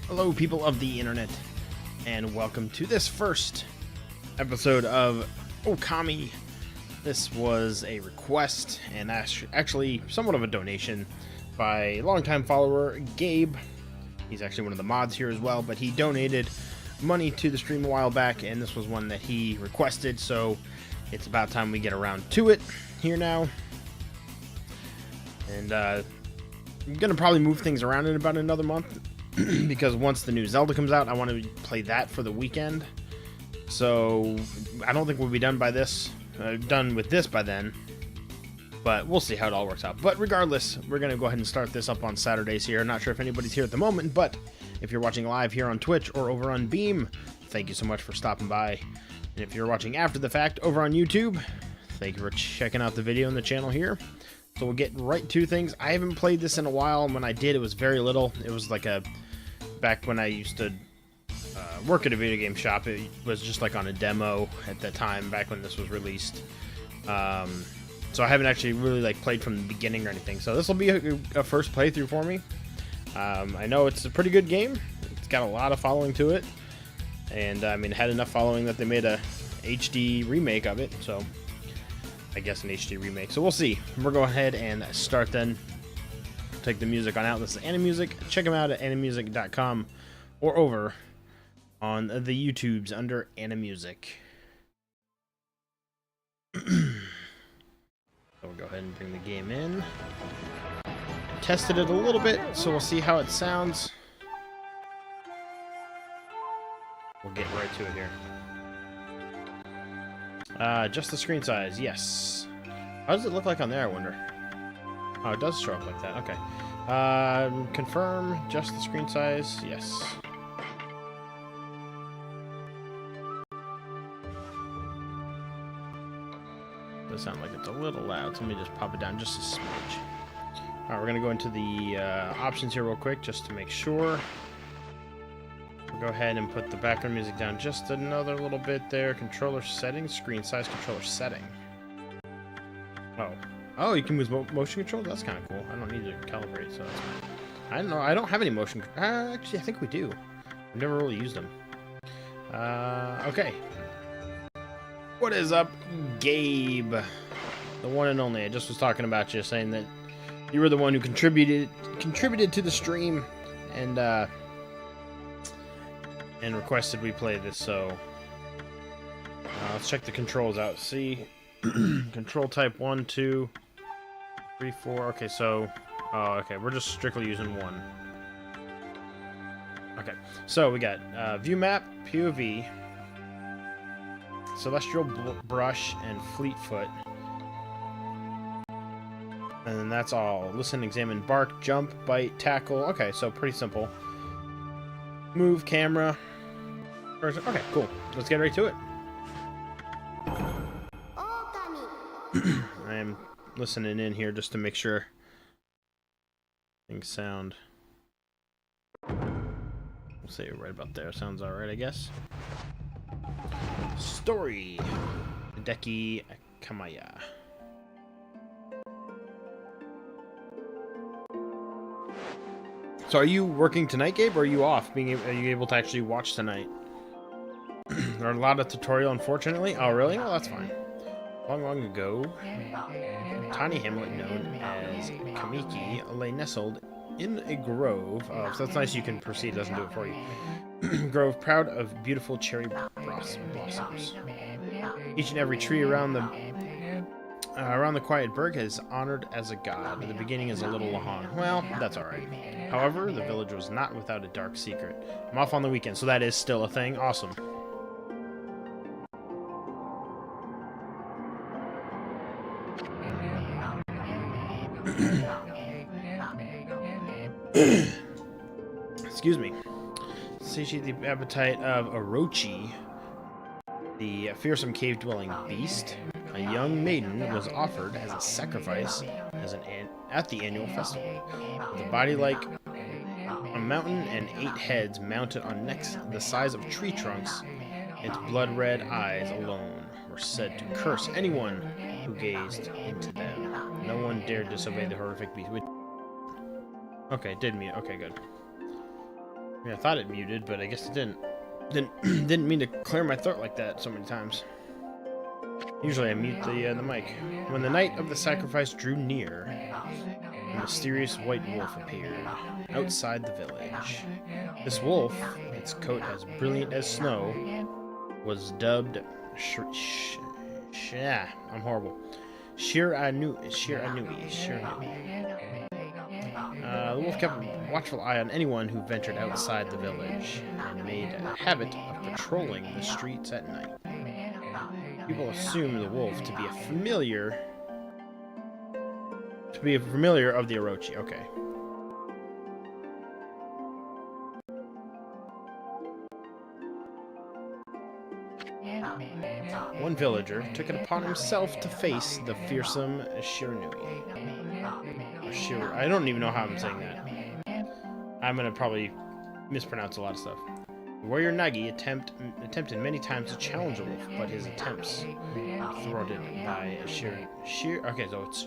Hello, people of the internet, and welcome to this first episode of Okami. This was a request, and actually somewhat of a donation by a longtime follower, Gabe. He's actually one of the mods here as well, but he donated money to the stream a while back, and this was one that he requested, so it's about time we get around to it here now. And I'm gonna probably move things around in about another month because once the new Zelda comes out, I want to play that for the weekend. So I don't think we'll be done with this by then, but we'll see how it all works out. But regardless, we're gonna go ahead and start this up on Saturdays here. Not sure if anybody's here at the moment, but if you're watching live here on Twitch or over on Beam, thank you so much for stopping by. And if you're watching after the fact over on YouTube, thank you for checking out the video on the channel here. So we'll get right to things. I haven't played this in a while, and when I did, it was very little. It was like back when I used to work at a video game shop, it was just like on a demo at that time, back when this was released. So I haven't actually really played from the beginning or anything. So this will be a first playthrough for me. I know it's a pretty good game. It's got a lot of following to it, and I mean, it had enough following that they made a HD remake of it. So I guess an HD remake. So we'll see. We'll go ahead and start then. Take the music on out. This is Animusic. Check them out at animusic.com or over on the YouTubes under Animusic. So we'll go ahead and bring the game in. Tested it a little bit, so we'll see how it sounds. We'll get right to it here. Just the screen size, yes. How does it look like on there, I wonder? Oh, it does show up like that, okay. Confirm, just the screen size, yes. Does sound like it's a little loud, so let me just pop it down just a smidge. Alright, we're gonna go into the options here real quick, just to make sure. We'll go ahead and put the background music down just another little bit there. Controller settings, screen size, controller setting. Oh, you can use motion control? That's kind of cool. I don't need to calibrate, so that's fine. I don't know. I don't have any motion. Actually, I think we do. I've never really used them. Okay. What is up, Gabe? The one and only. I just was talking about you, saying that you were the one who contributed to the stream, and requested we play this. So let's check the controls out. See, control type 1, 2, 3, 4. Okay, so okay, we're just strictly using one. Okay, so we got view map, POV, celestial brush, and fleetfoot. And then that's all. Listen, examine, bark, jump, bite, tackle. Okay, so pretty simple. Move, camera. Okay, cool. Let's get right to it. I am listening in here just to make sure things sound. We'll say it right about there. Sounds alright, I guess. Story. Hideki Kamaya. So are you working tonight, Gabe, or are you off? Are you able to actually watch tonight? There are a lot of tutorial, unfortunately. Oh, really? Well, that's fine. Long ago, a tiny hamlet known as Kamiki lay nestled in a grove. Oh, so that's nice. You can proceed. Doesn't do it for you. Grove proud of beautiful cherry blossoms. Each and every tree around the quiet burg is honored as a god. The beginning is a little lahan. Well, that's alright. However, the village was not without a dark secret. I'm off on the weekend, so that is still a thing. Awesome. Excuse me. Satiate the appetite of Orochi, the fearsome cave-dwelling beast. A young maiden was offered as a sacrifice at the annual festival. With a body like a mountain and 8 heads mounted on necks the size of tree trunks, its blood-red eyes alone were said to curse anyone who gazed into them. No one dared disobey the horrific beast. Okay, did mute. Okay, good. Yeah, I thought it muted, but I guess it didn't. Didn't mean to clear my throat like that so many times. Usually I mute the mic. When the night of the sacrifice drew near, a mysterious white wolf appeared outside the village. This wolf, its coat as brilliant as snow, was dubbed I'm horrible. Shir-Anui. The wolf kept a watchful eye on anyone who ventured outside the village and made a habit of patrolling the streets at night. People assume the wolf to be a familiar of the Orochi. Okay. One villager took it upon himself to face the fearsome Shiranui. I don't even know how I'm saying that. I'm gonna probably mispronounce a lot of stuff. Warrior Nagi attempted many times to challenge the wolf, but his attempts were thwarted by okay, so it's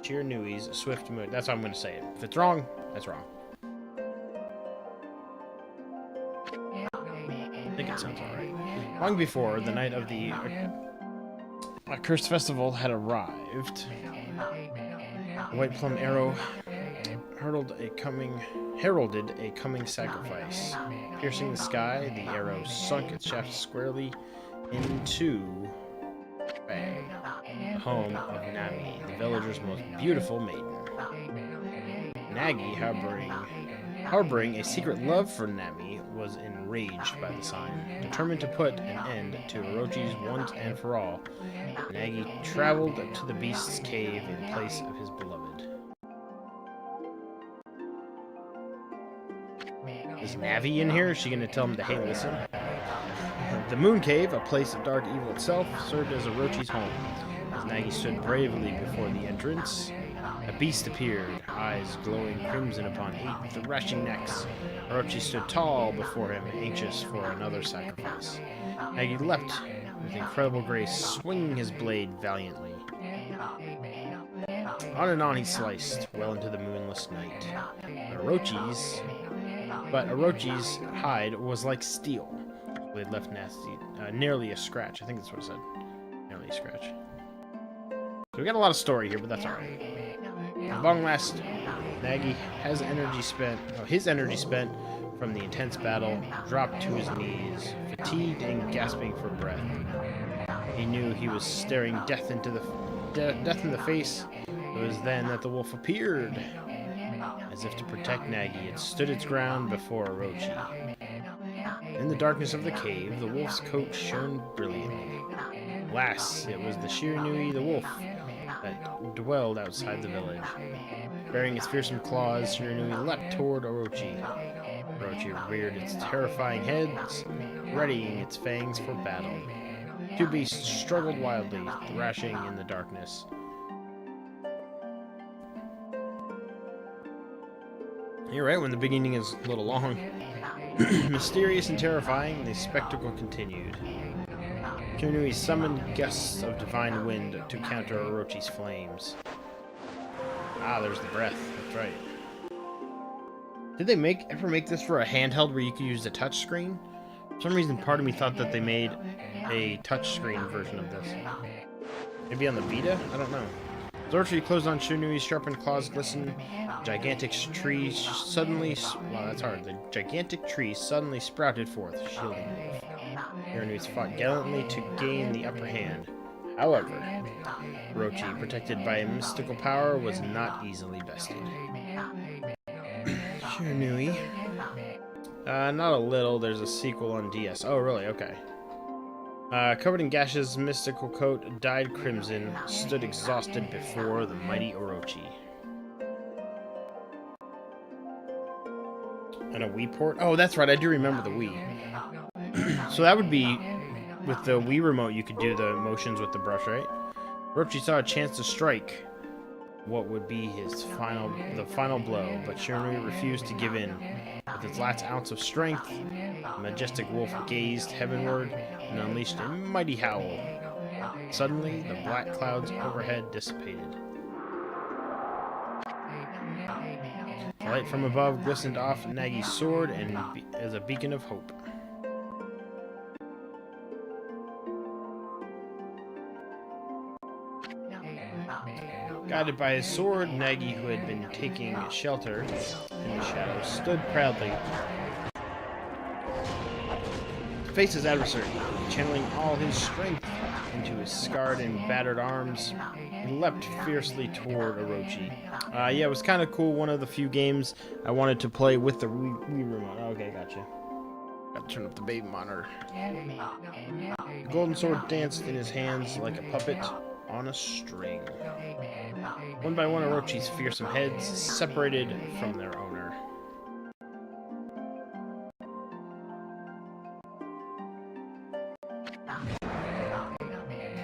Shiranui's swift move. That's how I'm gonna say it. If it's wrong, that's wrong. I think it sounds alright. Long before the night of the accursed festival had arrived, the white plum arrow heralded a coming sacrifice. Piercing the sky, the arrow sunk its shaft squarely into the home of Nami, the villager's most beautiful maiden. Nagi, harboring a secret love for Nami, was enraged by the sign. Determined to put an end to Orochi's once and for all, Nagi traveled to the beast's cave in place of his beloved. Is Navi in here? Is she going to tell him to, hey, listen? The Moon Cave, a place of dark evil itself, served as Orochi's home. As Nagi stood bravely before the entrance, a beast appeared, eyes glowing crimson upon 8 thrashing necks. Orochi stood tall before him, anxious for another sacrifice. Nagi leapt with incredible grace, swinging his blade valiantly. On and on he sliced, well into the moonless night. But Orochi's hide was like steel. It had left nearly a scratch. I think that's what it said. Nearly a scratch. So we got a lot of story here, but that's alright. At long last, Nagi his energy spent from the intense battle dropped to his knees, fatigued and gasping for breath. He knew he was staring death in the face. It was then that the wolf appeared. As if to protect Nagi, it stood its ground before Orochi. In the darkness of the cave, the wolf's coat shone brilliantly. Alas, it was the Shiranui the wolf that dwelled outside the village. Bearing its fearsome claws, Shiranui leapt toward Orochi. Orochi reared its terrifying heads, readying its fangs for battle. Two beasts struggled wildly, thrashing in the darkness. You're right, when the beginning is a little long. Mysterious and terrifying, the spectacle continued. Shiranui summoned gusts of divine wind to counter Orochi's flames. Ah, there's the breath. That's right. Did they ever make this for a handheld where you could use the touch screen? For some reason, part of me thought that they made a touchscreen version of this. Maybe on the Vita? I don't know. As Orochi closed on Shiranui's sharpened claws glisten, gigantic tree suddenly... Wow, that's hard. The gigantic tree suddenly sprouted forth, shielding the wolf. Shiranui's fought gallantly to gain the upper hand. However, Orochi, protected by a mystical power, was not easily bested. Shiranui. Not a little. There's a sequel on DS. Oh, really? Okay. Covered in gashes, mystical coat, dyed crimson, stood exhausted before the mighty Orochi. And a Wii port? Oh, that's right. I do remember the Wii. So that would be... With the Wii remote, you could do the motions with the brush, right? Orochi saw a chance to strike what would be the final blow, but Shiranui refused to give in. With its last ounce of strength, the majestic wolf gazed heavenward and unleashed a mighty howl. Suddenly, the black clouds overhead dissipated. The light from above glistened off Nagi's sword and as a beacon of hope. Guided by his sword, Nagi, who had been taking shelter in the shadows, stood proudly to face his adversary. Channeling all his strength into his scarred and battered arms, he leapt fiercely toward Orochi. Yeah, it was kind of cool. One of the few games I wanted to play with the Wii remote. Okay, gotcha. Got to turn up the baby monitor. The golden sword danced in his hands like a puppet on a string. One by one, Orochi's fearsome heads separated from their owner.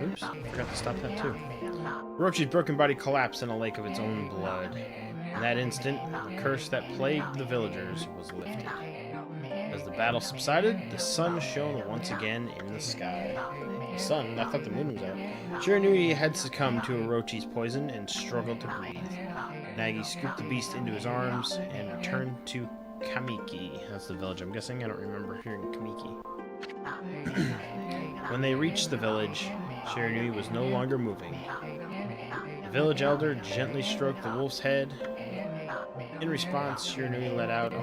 Oops, I forgot to stop that too. Orochi's broken body collapsed in a lake of its own blood. In that instant, the curse that plagued the villagers was lifted. As the battle subsided, the sun shone once again in the sky. The sun? I thought the moon was out. Shiranui had succumbed to Orochi's poison and struggled to breathe. Nagi scooped the beast into his arms and returned to Kamiki. That's the village, I'm guessing. I don't remember hearing Kamiki. When they reached the village, Shiranui was no longer moving. The village elder gently stroked the wolf's head. In response, Shiranui let out a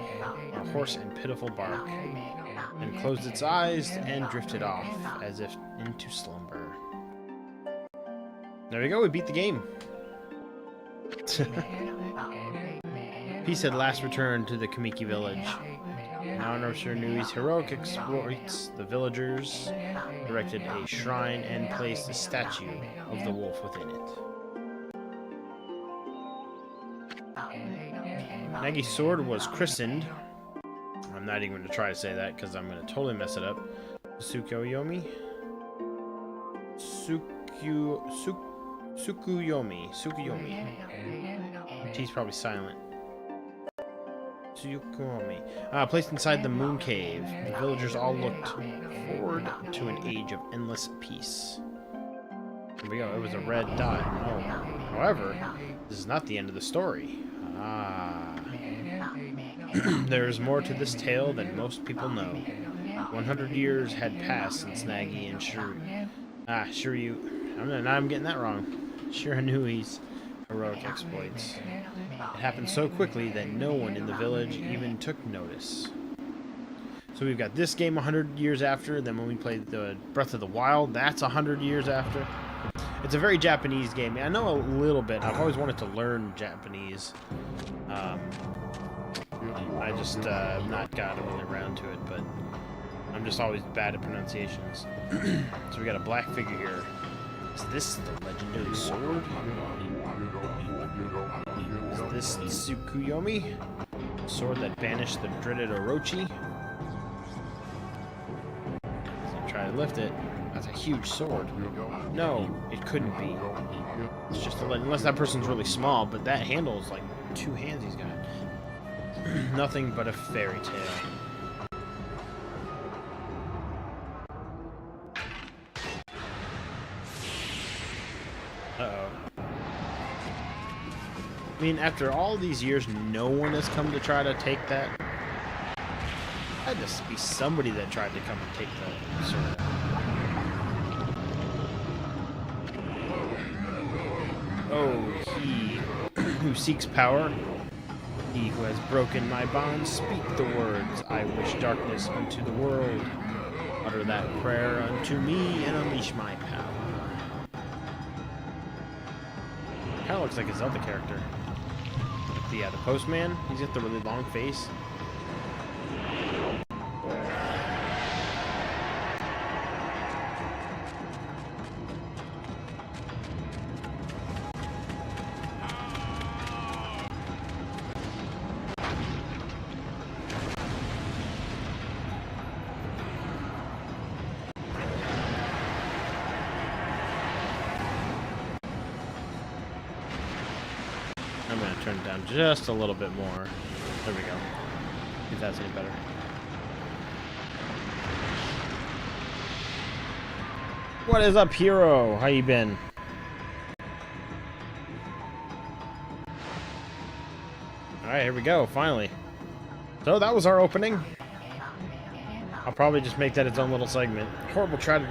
hoarse and pitiful bark, and closed its eyes and drifted off, as if into slumber. There we go, we beat the game. Peace had last returned to the Kamiki village. In honor of Shiranui's heroic exploits, the villagers erected a shrine and placed a statue of the wolf within it. Nagi's sword was christened. I'm not even going to try to say that because I'm going to totally mess it up. Tsukuyomi? Tsukuyomi. She's probably silent. Tsukuyomi. Placed inside the moon cave, the villagers all looked forward to an age of endless peace. Here we go. It was a red dot. Oh. However, this is not the end of the story. There is more to this tale than most people know. 100 years had passed since Nagi and Shiryu. I'm getting that wrong. Shiranui's heroic exploits. It happened so quickly that no one in the village even took notice. So we've got this game 100 years after. Then when we played the Breath of the Wild, that's 100 years after. It's a very Japanese game. I know a little bit. I've always wanted to learn Japanese. I just not gotten really around to it, but I'm just always bad at pronunciations. So we got a black figure here. Is this the legendary sword? Is this Tsukuyomi? The sword that banished the dreaded Orochi? So try to lift it. That's a huge sword. No, it couldn't be. It's just unless that person's really small, but that handle is like 2 hands he's got. Nothing but a fairy tale. Uh-oh. I mean, after all these years, no one has come to try to take that. Had to be somebody that tried to come and take that sword. Oh, he who seeks power, he who has broken my bonds, speak the words, I wish darkness unto the world. Utter that prayer unto me and unleash my power. Kinda looks like a Zelda character. The postman, he's got the really long face. I'm going to turn it down just a little bit more. There we go. If that's any better. What is up, hero? How you been? Alright, here we go, finally. So that was our opening. I'll probably just make that its own little segment. Horrible tragedy.